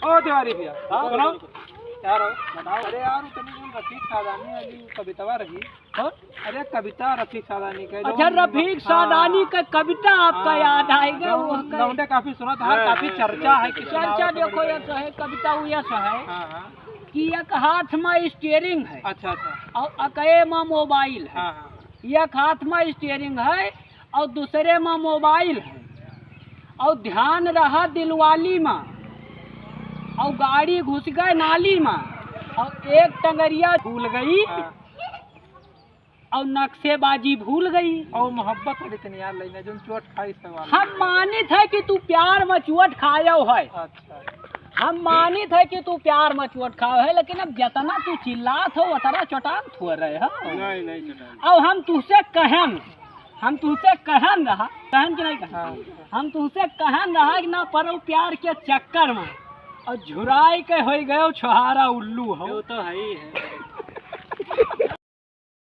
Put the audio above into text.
ओ तिवारी भैया हाँ यार बताओ। अरे यार तनी रफीक सादानी वाली कविता रही। कौन? अरे कविता रफीक सादानी का। अच्छा रफीक सादानी का कविता आपका याद आएगा। लौंडे काफी सुना था, काफी चर्चा है। चर्चा देखो ऐसा है कविता ऐसा है हाँ कि एक हाथ में स्टीयरिंग है। अच्छा अच्छा। और अके में मोबाइल है। हाँ हाँ। एक हाथ में स्टीयरिंग है और दूसरे में मोबाइल है और ध्यान रहा दिलवाली में और गाड़ी घुस गए नाली में और एक टंगरिया भूल गई और नक्शेबाजी भूल गई और मोहब्बत वाली तनी यार लेना जो चोट खाई सवाल। हम मानित है कि तू प्यार में चोट खायो है। अच्छा। हम मानित है कि तू प्यार में चोट खाओ है, लेकिन अब जितना तू चिल्लात हो उतना चोटान थो रहे हो। नहीं नहीं चोटान। अब हम तुझसे कहन रहा कहन कि नहीं कहन। हम तुझसे कहन रहा कि ना पड़ो प्यार के चक्कर में और झुराई के हो गए छोहारा उल्लू हो। वो तो है ही है।